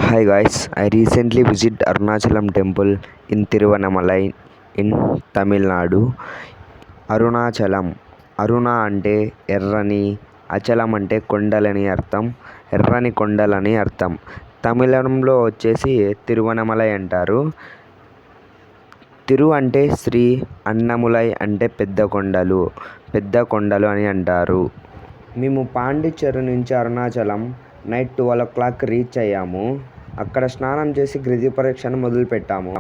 Hi guys, I recently visited Arunachalam temple in Tiruvannamalai in Tamil Nadu. Arunachalam అరుణ అంటే ఎర్రని, అచలం అంటే కొండలని అర్థం, ఎర్రని కొండలని అర్థం. తమిళంలో వచ్చేసి తిరువనమలై అంటారు. తిరు అంటే శ్రీ, అన్నములై అంటే పెద్ద కొండలు అని అంటారు. మేము పాండిచ్చేరి నుంచి అరుణాచలం నైట్ 12 o'clock రీచ్ అయ్యాము. అక్కడ స్నానం చేసి గిరి ప్రదక్షిణ మొదలుపెట్టాము.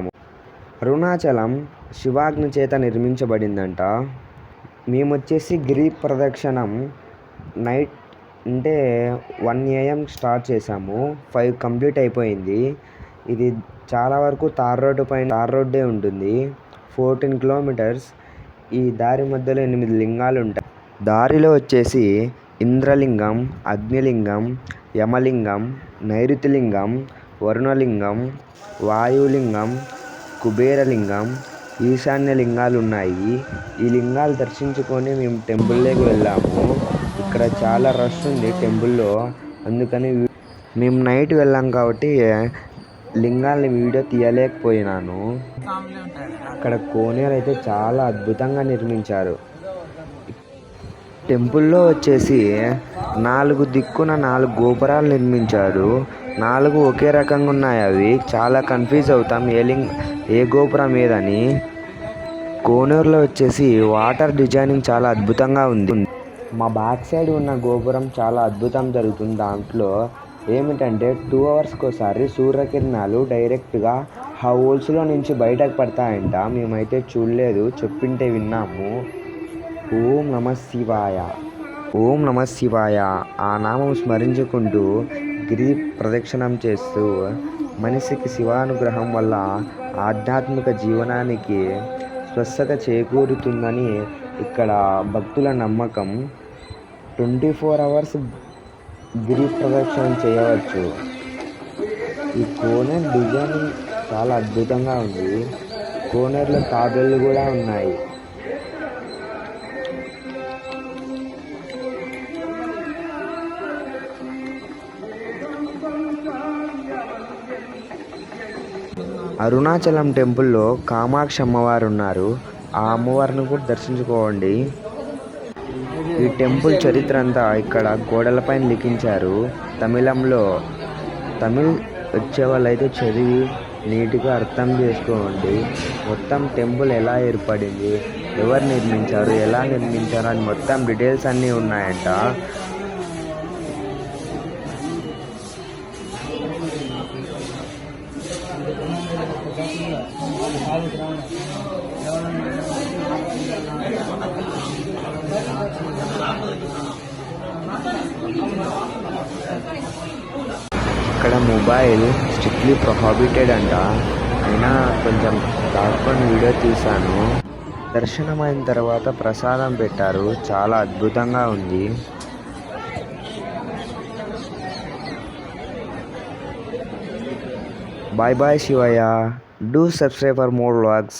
అరుణాచలం శివాజ్ఞ చేత నిర్మించబడిందంట. మేము వచ్చేసి గిరి ప్రదక్షిణం నైట్ అంటే 1 AM స్టార్ట్ చేసాము. 5 కంప్లీట్ అయిపోయింది. ఇది చాలా వరకు తార్ రోడ్డే ఉంటుంది. 14 kilometers. ఈ దారి మధ్యలో 8 లింగాలు ఉంటాయి. దారిలో వచ్చేసి ఇంద్రలింగం, అగ్నిలింగం, యమలింగం, నైరుతిలింగం, వరుణలింగం, వాయులింగం, కుబేరలింగం, ఈశాన్య లింగాలు ఉన్నాయి. ఈ లింగాలు దర్శించుకొని మేము టెంపుల్లోకి వెళ్ళాము. ఇక్కడ చాలా రష్ ఉంది టెంపుల్లో, అందుకని మేము నైట్ వెళ్ళాం కాబట్టి లింగాలని వీడియో తీయలేకపోయినాను. ఇక్కడ కోనేరు అయితే చాలా అద్భుతంగా నిర్మించారు. టెంపుల్లో వచ్చేసి 4 దిక్కున 4 గోపురాలు నిర్మించారు. 4 ఒకే రకంగా ఉన్నాయి. అవి చాలా కన్ఫ్యూజ్ అవుతాం ఏ గోపురం ఏదని. కోనేరులో వచ్చేసి వాటర్ డిజైనింగ్ చాలా అద్భుతంగా ఉంది. మా బ్యాక్ సైడ్ ఉన్న గోపురం చాలా అద్భుతం జరుగుతుంది. దాంట్లో ఏమిటంటే 2 hours ఒకసారి సూర్యకిరణాలు డైరెక్ట్గా ఆ హోల్స్లో నుంచి బయటకు పడతాయంట. మేమైతే చూడలేదు, చెప్పింటే విన్నాము. ఓం నమః శివాయ, ఓం నమః శివాయ ఆ నామం స్మరించుకుంటూ గిరి ప్రదక్షిణం చేస్తూ మనిషికి శివానుగ్రహం వల్ల ఆధ్యాత్మిక జీవనానికి స్వస్థత చేకూరుతుందని ఇక్కడ భక్తుల నమ్మకం. 24 hours గిరి ప్రదక్షిణం చేయవచ్చు. ఈ కోనేరు డిజైనింగ్ చాలా అద్భుతంగా ఉంది. కోనేరులో తాబేళ్ళు కూడా ఉన్నాయి. అరుణాచలం టెంపుల్లో కామాక్షి అమ్మవారు ఉన్నారు. ఆ అమ్మవారిని కూడా దర్శించుకోండి. ఈ టెంపుల్ చరిత్ర అంతా ఇక్కడ గోడలపైన లిఖించారు తమిళంలో. తమిళ్ వచ్చే వాళ్ళైతే చదివి నీట్గా అర్థం చేసుకోండి. మొత్తం టెంపుల్ ఎలా ఏర్పడింది, ఎవరు నిర్మించారు, ఎలా నిర్మించారు అని మొత్తం డీటెయిల్స్ అన్నీ ఉన్నాయంట. ఇక్కడ మొబైల్ స్ట్రిక్ట్లీ ప్రొహిబిటెడ్ అంట. అయినా కొంచెం దాటుకొని వీడియో తీశాను. దర్శనం అయిన తర్వాత ప్రసాదం పెట్టారు, చాలా అద్భుతంగా ఉంది. Bye bye Shivaya. Do subscribe for more vlogs.